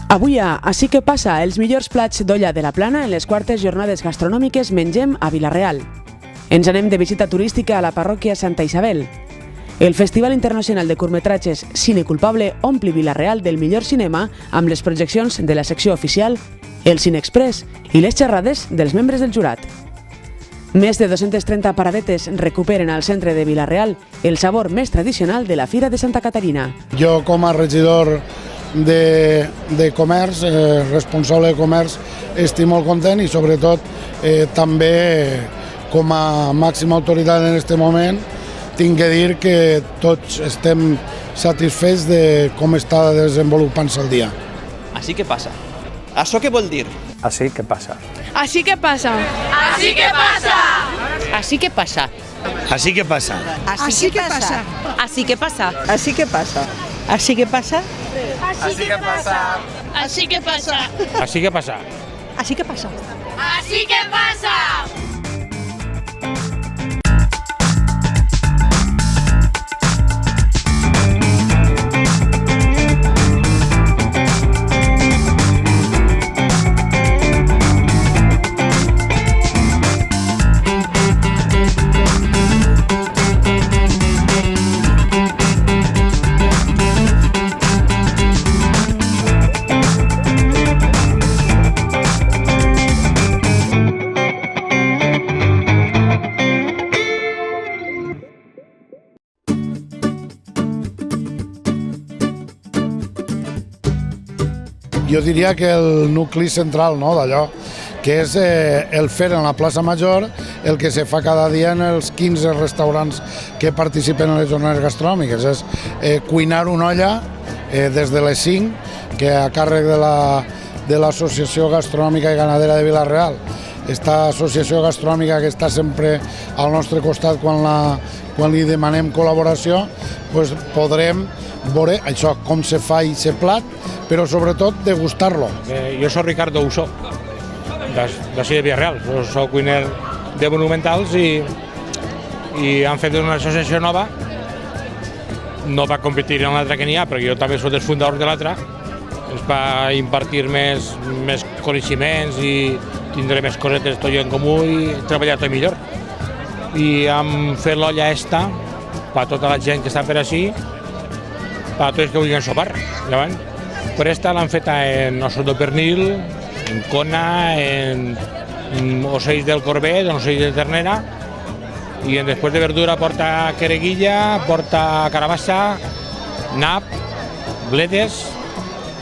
Avui a Així que passa, els millors plats d'olla de la Plana en les quartes jornades gastronòmiques mengem a Vila-real. Ens anem de visita turística a la parròquia Santa Isabel. El Festival Internacional de Curtmetratges Cine Culpable ompli Vila-real del millor cinema amb les projeccions de la secció oficial, el Cine Express i les xerrades dels membres del jurat. Més de 230 paradetes recuperen al centre de Vila-real el sabor més tradicional de la Fira de Santa Caterina. Jo, com a regidor de comerç, responsable de comerç, estic molt content i sobretot també com a màxima autoritat en aquest moment tinc que dir que tots estem satisfets de com està desenvolupant-se el dia. Així que passa. Això què vol dir? Així que passa. Així que passa. Així que passa. Així que passa. Així que passa. Així que passa. Així que passa. Així que passa. Així que passa. Així que passa. Així que passa. Així que passa. Així que passa. Així que passa. Jo diria que el nucli central d'allò, que és el fer en la plaça Major el que se fa cada dia en els 15 restaurants que participen en les jornades gastronòmiques. És cuinar una olla des de les 5, que a càrrec de l'Associació Gastronòmica i Ganadera de Vila-real. Esta associació gastronòmica que està sempre al nostre costat quan li demanem col·laboració, doncs podrem veure això, com se fa aquest plat, però sobretot degustar-lo. Jo soc Ricardo Usó, d'ací de Vila-real. Jo soc cuiner de monumentals i han fet una associació nova. No va competir en l'altra que n'hi ha, perquè jo també soc dels fundadors de l'altra. És per impartir més coneixements i tindré més cosetes tot en comú i treballar tot millor. I hem fet l'olla esta per tota la gent que està per així, per tots que vulguin sopar. Per esta l'han feta en ossos de pernil, en cona, en ocells del corbet, en ocells de ternera, i després de verdura porta quereguilla, porta carabassa, nap, bledes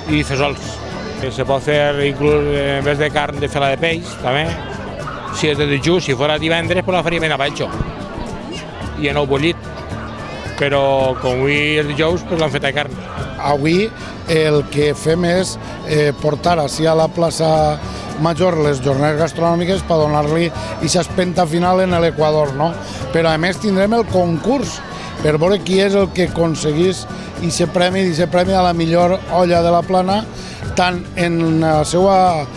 i fesols. Se pot fer inclús en vez de carn de fela de peix, també. Si és de dijous, si fos divendres, pues la faríem en abatxo i en ou bullit. Però com avui és dijous, pues l'han fet de carn. Avui el que fem és portar així a la plaça Major les jornades gastronòmiques per donar-li aquesta espenta final en l'Equador, no? Però a més tindrem el concurs per veure qui és el que aconseguís aquest premi a la millor olla de la Plana, tant en la seva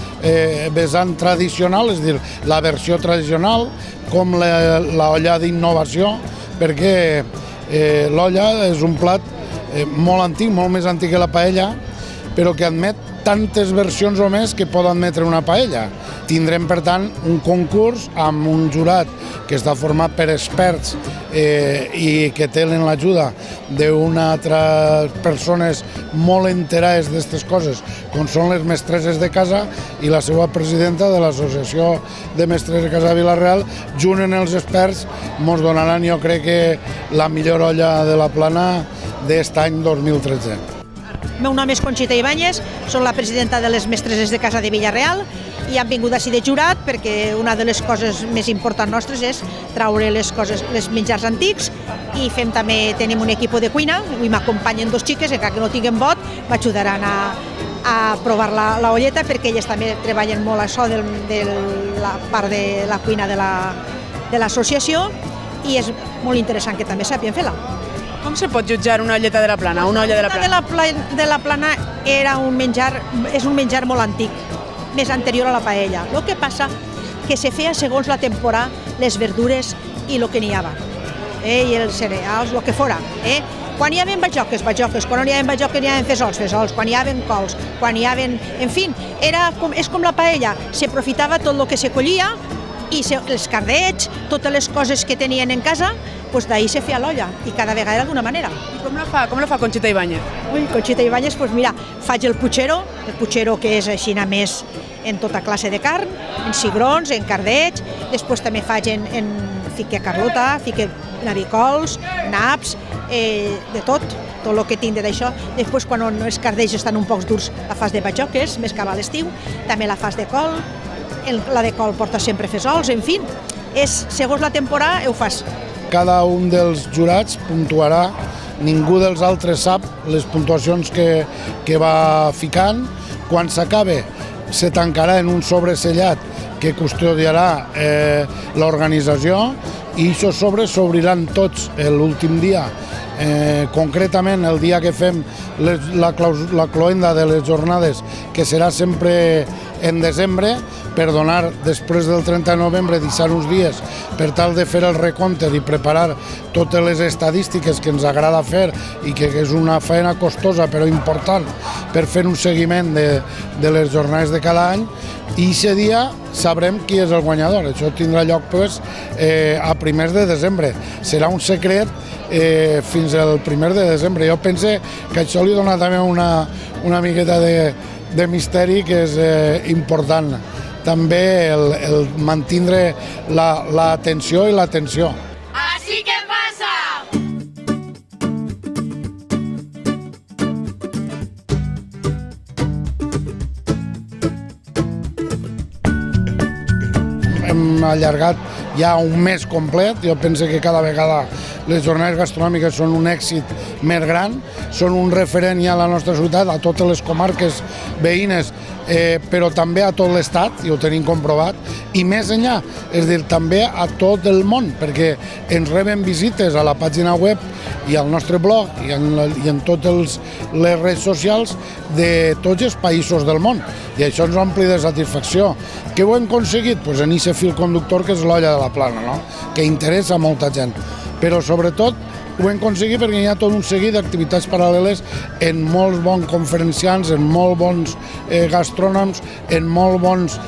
vessant tradicional, és a dir, la versió tradicional, com l'olla d'innovació, perquè l'olla és un plat molt antic, molt més antic que la paella, però que admet tantes versions o més que pot admetre una paella. Tindrem, per tant, un concurs amb un jurat que està format per experts i que tenen l'ajuda d'unes altres persones molt enterades d'aquestes coses, com són les mestresses de casa i la seva presidenta de l'Associació de Mestres de Casa de Vila-real. Junt amb els experts ens donaran, jo crec, que la millor olla de la Plana d'aquest any 2013. El meu nom és Conxita Ibáñez, soc la presidenta de les Mestresses de Casa de Vila-real i hem vingut així de jurat perquè una de les coses més importants nostres és traure les menjars antics i tenim un equip de cuina, avui m'acompanyen dos xiques, encara que no tinguem vot, m'ajudaran a provar la olleta perquè elles també treballen molt això de la part de la cuina de l'associació i és molt interessant que també sàpien fer-la. Com se pot jutjar una olleta de la Plana, una olla de la Plana? De la Plana és un menjar molt antic, més anterior a la paella. El que passa que se feia segons la temporada les verdures i el que n'hi havia, i els cereals, el que fora. Quan hi havia bajoques, quan no hi havia bajoques, hi havia fesols, quan hi havia cols, quan hi havia... En fi, és com la paella, s'aprofitava tot el que se collia i els cardets, totes les coses que tenien en casa, doncs d'ahir se feia l'olla i cada vegada era d'una manera. I com la fa Conxita Ibáñez? Conxita Ibáñez, doncs mira, faig el puchero que és així més en tota classe de carn, en cigrons, en cardets, després també faig fique carlota, fique naricols, naps, de tot el que tinc d'això. Després, quan els cardets estan un poc durs, la fas de bajoques, més que a l'estiu, també la fas de col, la de col porta sempre fesols, en fi, segons la temporada ho fas. Cada un dels jurats puntuarà, ningú dels altres sap les puntuacions que va ficant. Quan s'acabe, se tancarà en un sobresellat que custodiarà l'organització i aquests sobres s'obriran tots l'últim dia. Concretament, el dia que fem la cloenda de les jornades, que serà sempre en desembre, per donar després del 30 de novembre, deixar uns dies per tal de fer el recompte i preparar totes les estadístiques que ens agrada fer i que és una feina costosa però important per fer un seguiment de les jornades de cada any, i aquest dia sabrem qui és el guanyador. Això tindrà lloc a primers de desembre. Serà un secret fins al primer de desembre. Jo pense que això li dona també una miqueta de misteri que és important. També el mantindre l'atenció i l'atenció. Así que pasa. Hem allargat ja un mes complet. Jo penso que cada vegada les jornades gastronòmiques són un èxit més gran, són un referent ja a la nostra ciutat, a totes les comarques veïnes, però també a tot l'Estat, i ho tenim comprovat, i més enllà, és a dir, també a tot el món, perquè ens reben visites a la pàgina web i al nostre blog i en totes les redes socials de tots els països del món, i això ens ompli de satisfacció. Què ho hem aconseguit? Doncs en aquest fil conductor que és l'olla de la Plana, no? Que interessa a molta gent, però sobretot ho hem aconseguit perquè hi ha tot un seguit d'activitats paral·leles en molts bons conferenciants, en molt bons gastrònoms, en molt bons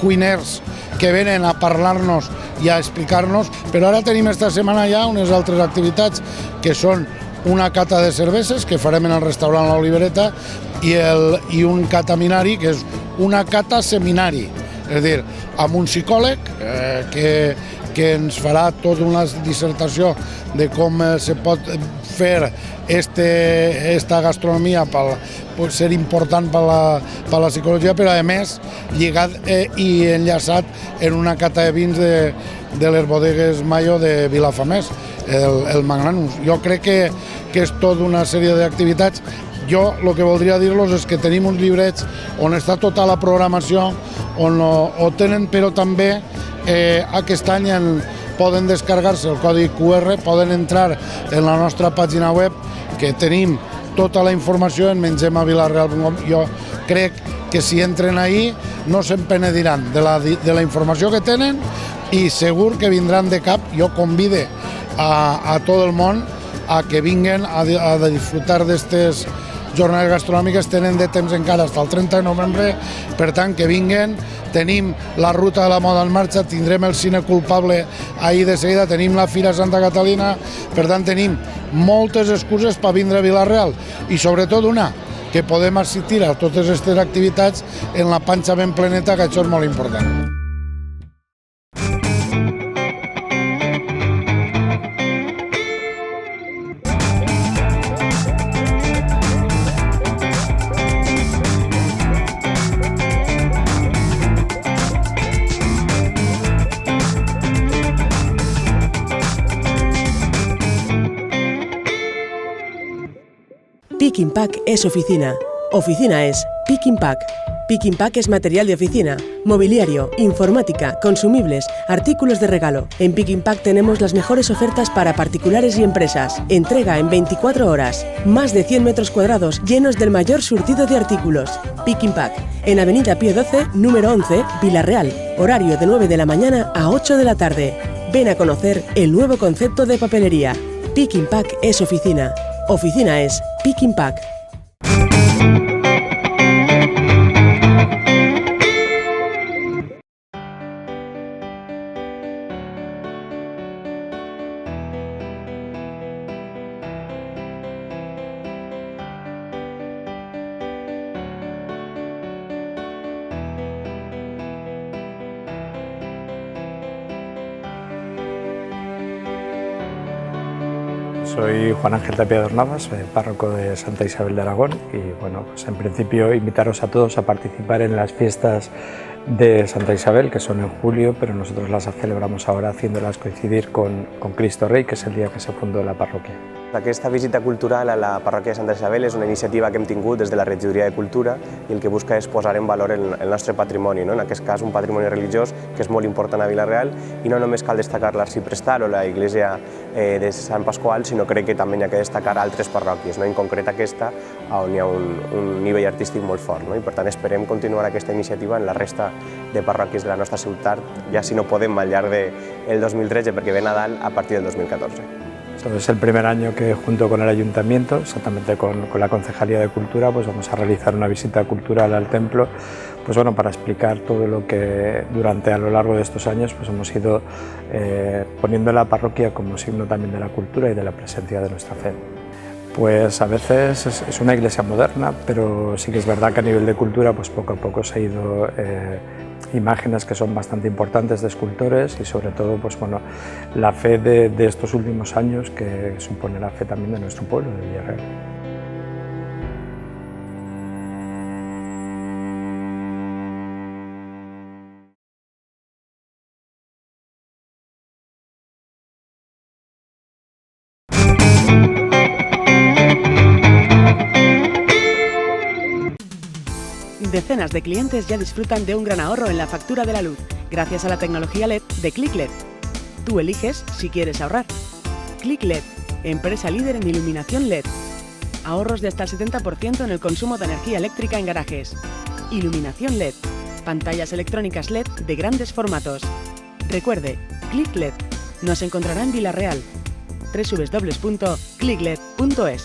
cuiners que venen a parlar-nos i a explicar-nos, però ara tenim esta setmana ja unes altres activitats que són una cata de cerveses que farem en el restaurant La Olivereta i un cataminari que és una cata seminari, és a dir, amb un psicòleg que ens farà tota una dissertació de com se pot fer esta gastronomia pot ser important per la psicologia, però a més lligat i enllaçat en una cata de vins de les bodegues Mayo de Vilafamés, el Magnanus. Jo crec que és tota una sèrie d'activitats. Jo el que voldria dir-los és que tenim uns llibrets on està tota la programació, on ho tenen, però també aquest any poden descarregar-se el codi QR, poden entrar en la nostra pàgina web, que tenim tota la informació en mengemavilareal.com. Jo crec que si entren ahí no se'n penediran de la informació que tenen i segur que vindran de cap. Jo convide a tot el món a que vinguen a disfrutar d'aquestes jornades gastronòmiques. Tenen de temps encara fins al 30 de novembre, per tant que vinguen. Tenim la ruta de la moda en marxa, tindrem el cine culpable ahir de seguida, tenim la Fira Santa Catalina, per tant tenim moltes excuses per vindre a Vila-real i sobretot una, que podem assistir a totes aquestes activitats en la panxa ben pleneta, que això és molt important. Pick and Pack es oficina. Oficina es Pick and Pack. Pick and Pack es material de oficina, mobiliario, informática, consumibles, artículos de regalo. En Pick and Pack tenemos las mejores ofertas para particulares y empresas. Entrega en 24 horas. Más de 100 metros cuadrados llenos del mayor surtido de artículos. Pick and Pack, en Avenida Pío XII, número 11, Vila-real. Horario de 9 de la mañana a 8 de la tarde. Ven a conocer el nuevo concepto de papelería. Pick Impact es oficina. Oficina es Pick Impact. Soy Juan Ángel Tapia Dornavas, párroco de Santa Isabel de Aragón y bueno, pues en principio invitaros a todos a participar en las fiestas de Santa Isabel, que son en julio, pero nosotros las celebramos ahora haciéndolas coincidir con Cristo Rey, que és el dia que se fundó la parròquia. Aquesta visita cultural a la parròquia de Santa Isabel és una iniciativa que hem tingut des de la Regidoria de Cultura i el que busca és posar en valor el nostre patrimoni, no? En aquest cas un patrimoni religiós que és molt important a Vila-real i no només cal destacar l'arxiprestal o la iglesia de Sant Pasqual, sinó crec que també hi ha que destacar altres parròquies, no? En concret aquesta, on hi ha un nivell artístic molt fort, no? I per tant esperem continuar aquesta iniciativa en la resta de parròquies de la nostra ciutat, ja si no podem al llarg del 2013, perquè ve Nadal a partir del 2014. Es el primer año que junto con el Ayuntamiento, exactamente con la Concejalía de Cultura, pues vamos a realizar una visita cultural al templo, pues bueno, para explicar todo lo que a lo largo de estos años pues hemos ido poniendo la parroquia como signo también de la cultura y de la presencia de nuestra fe. Pues a veces es una iglesia moderna, pero sí que es verdad que a nivel de cultura pues poco a poco se ha ido imágenes que son bastante importantes de escultores y sobre todo pues bueno, la fe de estos últimos años que supone la fe también de nuestro pueblo, de Villarreal. Decenas de clientes ya disfrutan de un gran ahorro en la factura de la luz, gracias a la tecnología LED de ClickLED. Tú eliges si quieres ahorrar. ClickLED, empresa líder en iluminación LED. Ahorros de hasta el 70% en el consumo de energía eléctrica en garajes. Iluminación LED, pantallas electrónicas LED de grandes formatos. Recuerde, ClickLED. Nos encontrará en Vila-real. www.clickled.es.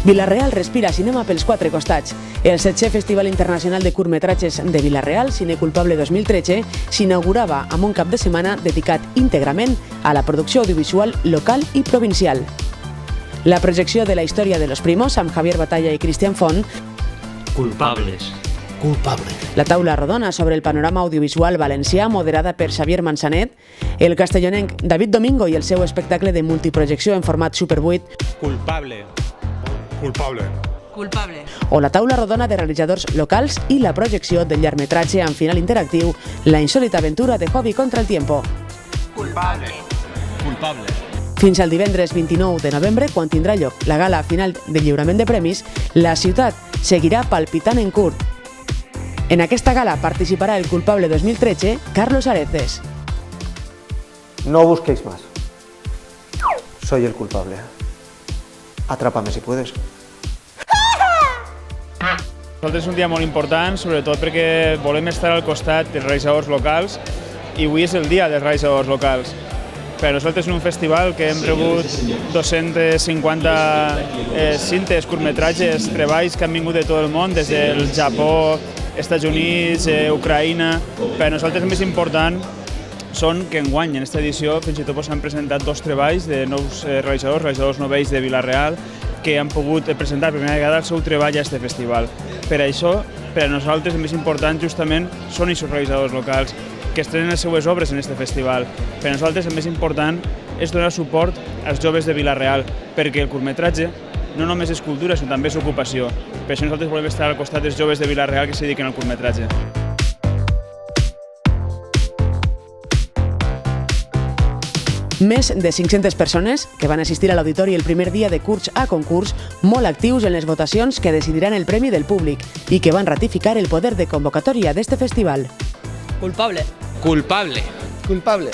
Vila-real respira cinema pels quatre costats. El 7è Festival Internacional de Curtmetratges de Vila-real, Cine Culpable 2013, s'inaugurava amb un cap de setmana dedicat íntegrament a la producció audiovisual local i provincial. La projecció de la història de Los Primos, amb Javier Batalla i Cristian Font, Culpables. la taula rodona sobre el panorama audiovisual valencià, moderada per Xavier Mansanet, el castellonenc David Domingo i el seu espectacle de multiprojecció en format Super 8, Culpable. o la taula rodona de realitzadors locals i la projecció del llargmetratge amb final interactiu La insòlita aventura de Hobby contra el tiempo. Culpable. Fins al divendres 29 de novembre, quan tindrà lloc la gala final de lliurament de premis, la ciutat seguirà palpitant en curt. En aquesta gala participarà el culpable 2013, Carlos Areces. No busquéis más. Soy el culpable. Atrápame si puedes. Nosaltres és un dia molt important, sobretot perquè volem estar al costat dels realitzadors locals i avui és el dia dels realitzadors locals. Per nosaltres és un festival que hem rebut 250 cintes, curtmetratges, treballs que han vingut de tot el món, des del Japó, Estats Units, Ucraïna. Per nosaltres el més important són que enguany, en aquesta edició, fins i tot s'han presentat dos treballs de nous realitzadors novells de Vila-real, que han pogut presentar per primera vegada el seu treball a aquest festival. Per això, per a nosaltres, el més important justament són els realitzadors locals que estrenen les seues obres en aquest festival. Per a nosaltres el més important és donar suport als joves de Vila-real, perquè el curtmetratge no només és cultura, sinó també és ocupació. Per això nosaltres volem estar al costat dels joves de Vila-real que se dediquen al curtmetratge. Més de 500 persones que van assistir a l'auditori el primer dia de curs a concurs, molt actius en les votacions que decidiran el premi del públic i que van ratificar el poder de convocatòria d'este festival. Culpable. Culpable. Culpable.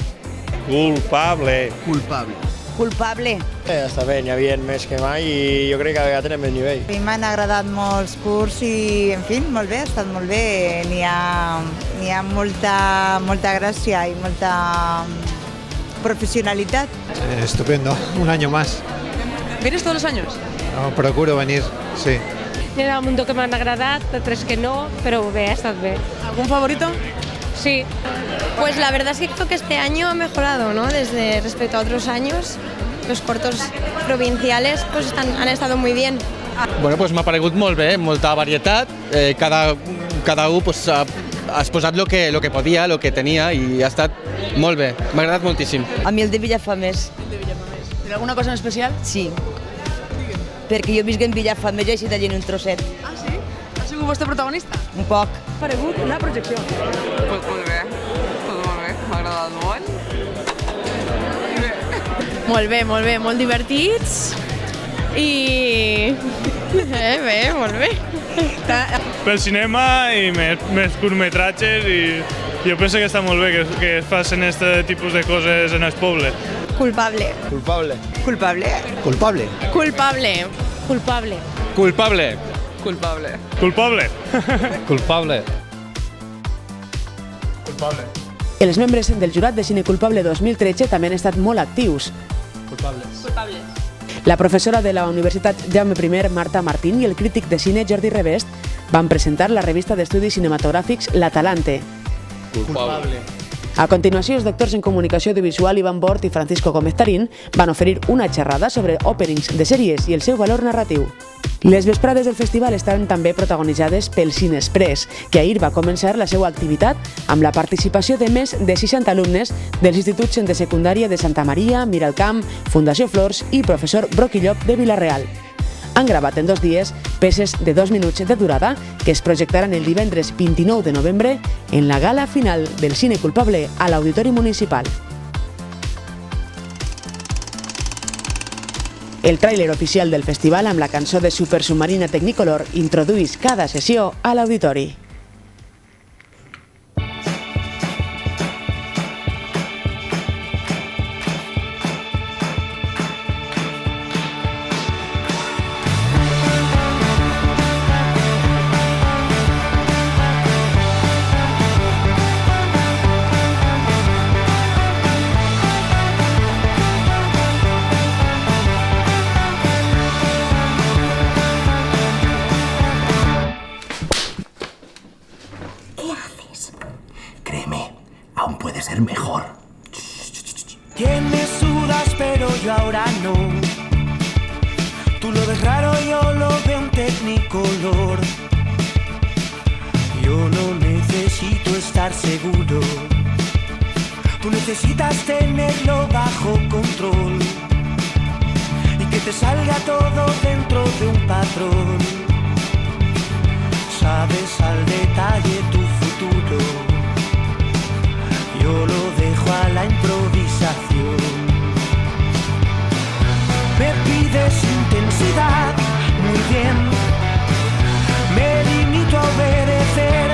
Culpable. Culpable. Culpable. Està bé, n'hi havia més que mai i jo crec que ja tenem el nivell. A mi m'han agradat molts curs i, en fi, molt bé, ha estat molt bé. N'hi ha molta gràcia i molta profesionalitat. Estupendo, un año más. ¿Vienes todos los años? No, procuro venir, sí. N'hi ha un munt que m'han agradat, altres que no, però bé, ha estat bé. ¿Algún favorito? Sí. Pues la verdad es que creo que este año ha mejorado, ¿no? Desde respecto a otros años. Los cortos provinciales pues han estado muy bien. Bueno, pues m'ha paregut molt bé, molta varietat. Cada un pues, ha exposat lo que podia, lo que tenia i ha estat molt bé. M'ha agradat moltíssim. A mi el de Villafamés. ¿Tiene alguna cosa en especial? Sí. Perquè jo visc en Villafamés i he estat allà en un trosset. Ah, sí? Ha sigut vostre protagonista? Un poc. Ha paregut la projecció. Pues molt bé, m'ha agradat molt. Molt bé, molt divertits i... bé, molt bé. Pel cinema i més curtmetratges i jo penso que està molt bé que es facin aquest tipus de coses en el poble. Culpable. Culpable. Culpable. Culpable. Culpable. Culpable. Culpable. Culpable. Culpable. Culpable. Culpable. Els membres del jurat de Cine Culpable 2013 també han estat molt actius. Culpables. La professora de la Universitat Jaume I, Marta Martín, i el crític de cine Jordi Revest van presentar la revista d'estudis cinematogràfics La Talante. Culpable. A continuació, els doctors en comunicació audiovisual Ivan Bort i Francisco Gómez Tarín van oferir una xerrada sobre openings de sèries i el seu valor narratiu. Les vesprades del festival estaven també protagonitzades pel Cine Express, que ahir va començar la seva activitat amb la participació de més de 60 alumnes dels instituts de secundària de Santa Maria, Miralcamp, Fundació Flors i Professor Broquillop de Vila-real. Han gravat en 2 dies peces de 2 minuts de durada que es projectaran el divendres 29 de novembre en la gala final del Cine Culpable a l'Auditori Municipal. El tràiler oficial del festival amb la cançó de Supersubmarina Technicolor introduïs cada sessió a l'auditori. Mejor. Tienes dudas, pero yo ahora no. Tú lo ves raro, yo lo veo un Technicolor. Yo no necesito estar seguro. Tú necesitas tenerlo bajo control y que te salga todo dentro de un patrón. Sabes al detalle tu futuro. Yo lo dejo a la improvisación. Me pides intensidad, muy bien. Me limito a obedecer.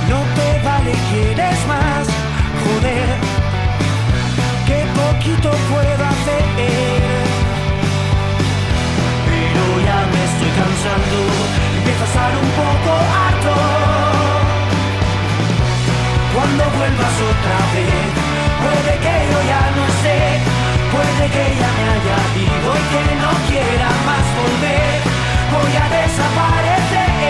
No te vale, quieres más, joder. Qué poquito puedo hacer. Pero ya me estoy cansando, empiezo a estar un poco harto. Cuando vuelvas otra vez, puede que yo ya no esté, puede que ya me haya ido y que no quiera más volver, voy a desaparecer.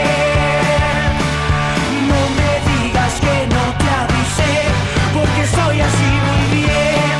No me digas que no te avisé, porque estoy así muy bien.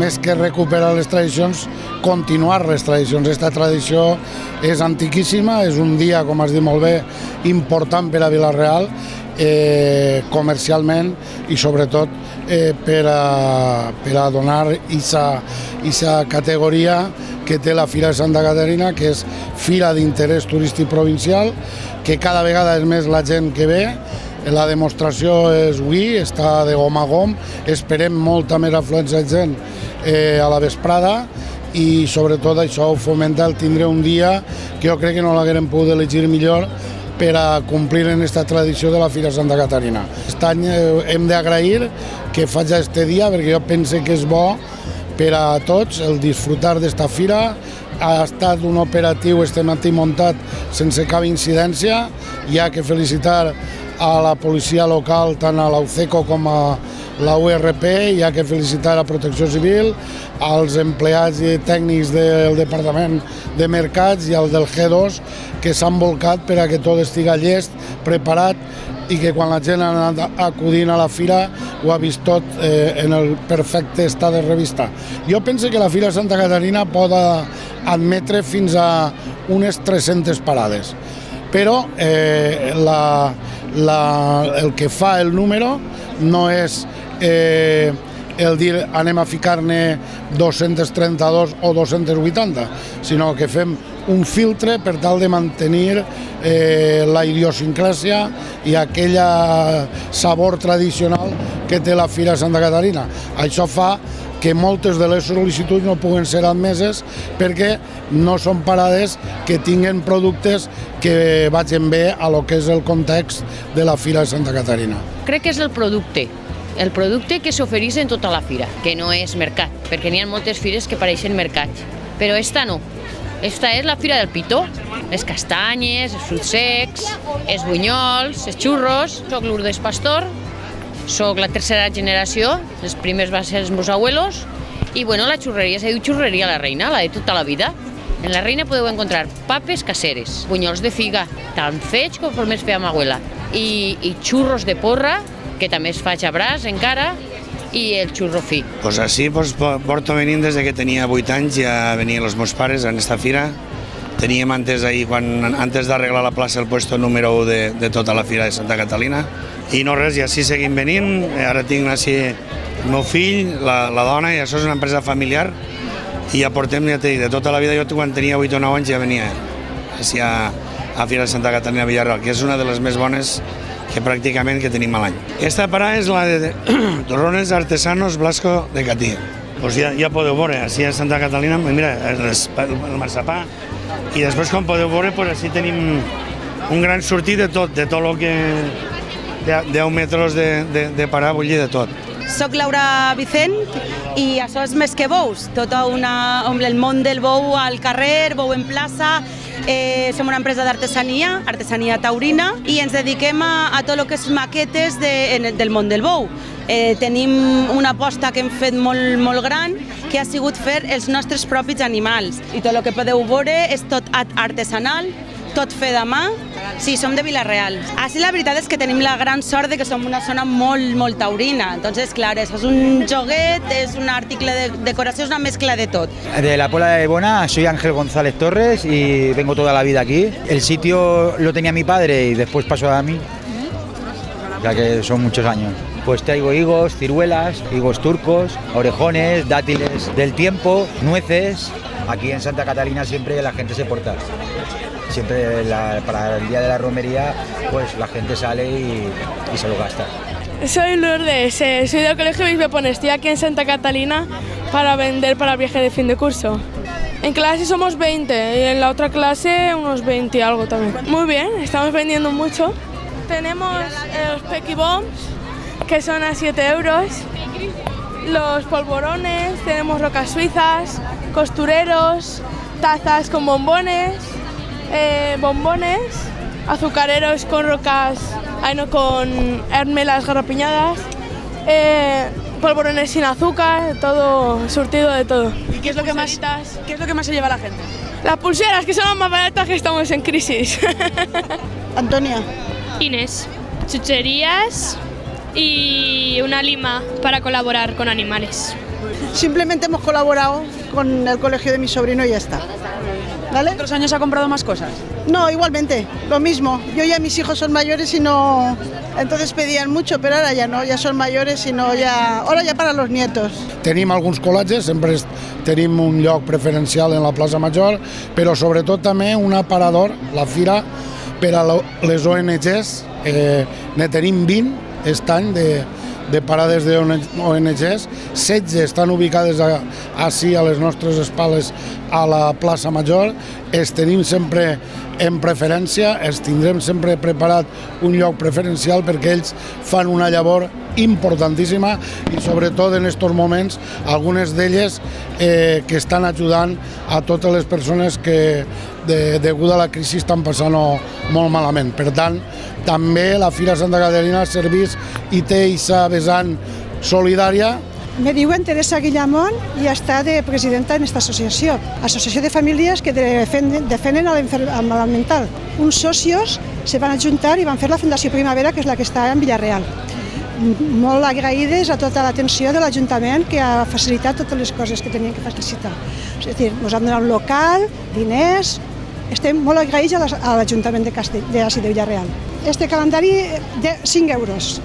Més que recuperar les tradicions, continuar les tradicions. Aquesta tradició és antiquíssima, és un dia, com has dit molt bé, important per a Vila-real, comercialment i sobretot per a donar aquesta categoria que té la Fira de Santa Caterina, que és Fira d'Interès Turístic Provincial, que cada vegada és més la gent que ve. La demostració és avui, està de gom a gom, esperem molta més afluència de gent a la vesprada i sobretot això ho fomenta el tindre un dia que jo crec que no l'haguem pogut elegir millor per a complir en aquesta tradició de la Fira de Santa Caterina. Aquest any hem d'agrair que faci aquest dia perquè jo penso que és bo per a tots el disfrutar d'esta fira. Ha estat un operatiu este matí muntat sense cap incidència. Hi ha que felicitar a la policia local, tant a l'UCECO com a la URP, hi ha que felicitar a Protecció Civil, als empleats i tècnics del Departament de Mercats i al del G2, que s'han volcat per a que tot estigui llest, preparat, i que quan la gent ha anat acudint a la fira ho ha vist tot en el perfecte estat de revista. Jo penso que la Fira de Santa Caterina pot admetre fins a unes 300 parades, però el que fa el número no és el dir anem a ficar-ne 232 o 280, sinó que fem un filtre per tal de mantenir la idiosincràsia i aquella sabor tradicional que té la Fira de Santa Caterina. Això fa que moltes de les sol·licituds no puguen ser admeses perquè no són parades que tinguen productes que vagin bé a lo que és el context de la Fira de Santa Caterina. Crec que és el producte que s'ofereix en tota la fira, que no és mercat, perquè n'hi ha moltes fires que pareixen mercats, però esta no. Esta és la Fira del Pitó, les castanyes, els fruits secs, els bunyols, els xurros. Soc Lourdes Pastor, soc la tercera generació, els primers van ser els meus abuelos, i bueno, la xurreria se diu xurreria La Reina, la de tota la vida. En La Reina podeu encontrar papes caseres, bunyols de figa, tan fets com els feia ma abuela, i xurros de porra, que també es faig a braç encara, i el xurro fi. Pues así porto venint des que tenia 8 anys, ja venien els meus pares en esta fira. Teníem antes d'arreglar la plaça el puesto número 1 de tota la Fira de Santa Catalina. I no res, i així seguim venint. Ara tinc així el meu fill, la dona, i això és una empresa familiar. I ja portem, ja t'he dit, de tota la vida, jo quan tenia 8 o 9 anys ja venia així a Fira de Santa Caterina Villarreal, que és una de les més bones que pràcticament que tenim a l'any. Esta parada és la de Torrones Artesanos Blasco de Catí. Pues ja podeu veure, així a Santa Caterina, mira, el marsapà, i després com podeu veure, pues així tenim un gran sortit de tot el que... 10 metres de parar, vull dir, de tot. Soc Laura Vicent i això és més que bous, tot el món del bou al carrer, bou en plaça. Som una empresa d'artesania, artesania taurina, i ens dediquem a tot el que és maquetes del món del bou. Tenim una aposta que hem fet molt gran, que ha sigut fer els nostres propis animals. I tot el que podeu veure és tot artesanal, tot fet a mà. Sí, som de Vila-real. Així la veritat és que tenim la gran sort de que som una zona molt taurina. Entonces, claro, eso es un joguet, es un article de decoració, es una mezcla de tot. De la Puebla de Bona, soy Ángel González Torres y vengo toda la vida aquí. El sitio lo tenía mi padre y después pasó a mí, ya que son muchos años. Pues traigo higos, ciruelas, higos turcos, orejones, dátiles del tiempo, nueces. Aquí en Santa Catalina siempre la gente se porta. Siempre para el día de la romería, pues la gente sale y se lo gasta. Soy Lourdes, soy del Colegio Bisbe Pon, estoy aquí en Santa Catalina para vender para el viaje de fin de curso. En clase somos 20 y en la otra clase unos 20 y algo también. Muy bien, estamos vendiendo mucho. Tenemos los Pequi Bombs, que son a 7 euros, los polvorones, tenemos rocas suizas, costureros, tazas con bombones, azucareros con rocas, con hermelas garrapiñadas, polvorones sin azúcar, todo surtido de todo. ¿Y qué es lo que más se lleva la gente? Las pulseras, que son las más baratas, que estamos en crisis. Antonia. Inés. Chucherías y una lima para colaborar con animales. Simplemente hemos colaborado con el colegio de mi sobrino y ya está. ¿Vale? ¿Otros años ha comprado más cosas? No, igualmente, lo mismo. Yo ya mis hijos son mayores y no... Entonces pedían mucho, pero ahora ya no, ya son mayores i no ya... Ahora ja para los nietos. Tenim alguns col·legis, sempre tenim un lloc preferencial en la plaça Major, però sobretot també un aparador, la fira, per a les ONGs. Ne tenim 20 aquest any de parades d'ONGs, 16 estan ubicades així a les nostres espales a la plaça Major, els tenim sempre en preferència, els tindrem sempre preparat un lloc preferencial perquè ells fan una llavor importantíssima i sobretot en aquests moments algunes d'elles que estan ajudant a totes les persones que degut a la crisi estan passant molt malament. Per tant, també la Fira Santa Caterina serveix i té aquesta vessant solidària. Me diuen Teresa Guillamón i està de presidenta en esta associació. Associació de famílies que defenen a la malalt mental. Uns socios se van ajuntar i van fer la Fundació Primavera, que és la que està en Villarreal. Molt agraïdes a tota l'atenció de l'Ajuntament que ha facilitat totes les coses que tenien que facilitar. És a dir, ens han donat un local, diners, estem molt agraïts a l'Ajuntament de Villarreal. Este calendari de 5 euros.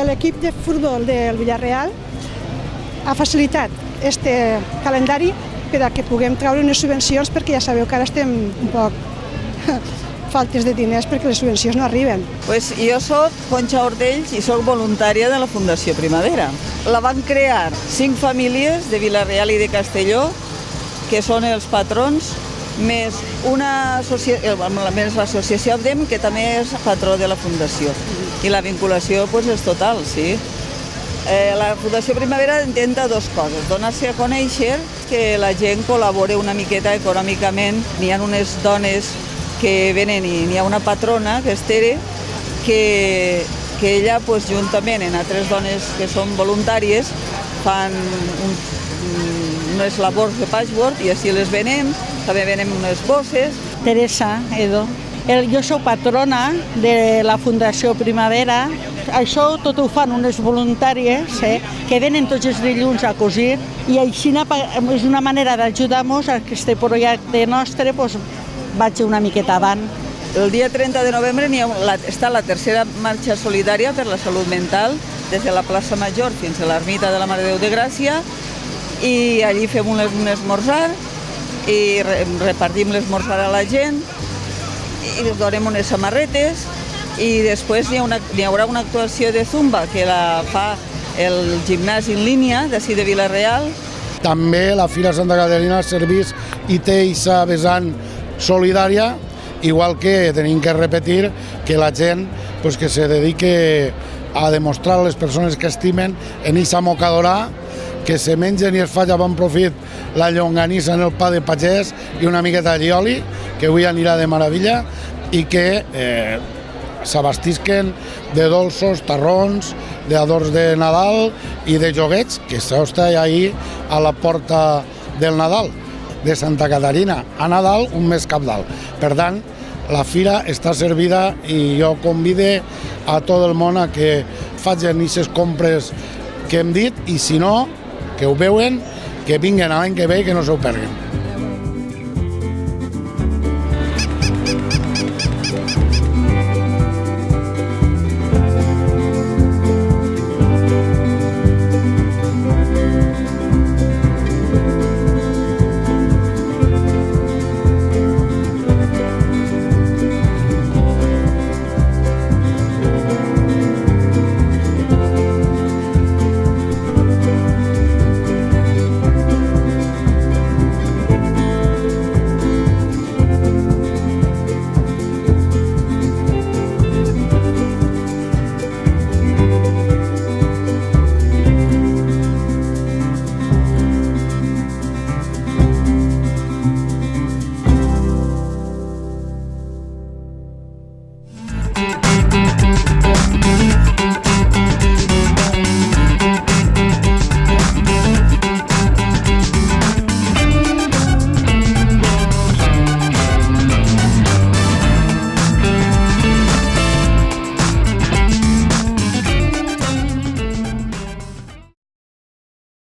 L'equip de futbol del Villarreal ha facilitat este calendari per a que puguem treure unes subvencions perquè ja sabeu que ara estem un poc faltes de diners perquè les subvencions no arriben. Pues jo soc Concha Ordells i soc voluntària de la Fundació Primavera. La van crear 5 famílies de Vila-real i de Castelló, que són els patrons, més l'associació ABDEM, que també és patró de la Fundació. I la vinculació és total, sí. La Fundació Primavera intenta 2 coses. Donar-se a conèixer, que la gent col·labori una miqueta econòmicament. N'hi ha unes dones que venen i n'hi ha una patrona, que és Tere, que ella, juntament amb altres dones que són voluntàries, fan unes labors de patchwork i així les venem. També venem unes bosses. Teresa Edo. Jo soc patrona de la Fundació Primavera. Això tot ho fan unes voluntàries que venen tots els dilluns a cosir i així és una manera d'ajudar-nos a que aquest projecte nostre vagi una miqueta avant. El dia 30 de novembre està la tercera marxa solidària per la salut mental des de la plaça Major fins a l'ermita de la Mare de Déu de Gràcia i allí fem un esmorzar i repartim l'esmorzar a la gent i els donem unes samarretes i després hi haurà una actuació de Zumba que la fa el gimnàs en línia d'ací de Vila-real. També la Fira Santa Caterina serveix i té aquesta vessant solidària, igual que tenim que repetir que la gent que se dedique a demostrar a les persones que estimen en aquesta mocadora, que se mengen i es fa a bon profit la llonganissa en el pa de pagès i una miqueta d'allioli, que avui anirà de meravella, i que s'abastisquen de dolços, tarrons, d'adorns de Nadal i de joguets, que això està ahí a la porta del Nadal, de Santa Caterina a Nadal, un mes cabdal. Per tant, la fira està servida i jo convide a tot el món a que facin aquestes compres que hem dit i si no, que ho veuen, que vinguen l'any que ve i que no s'ho perguin.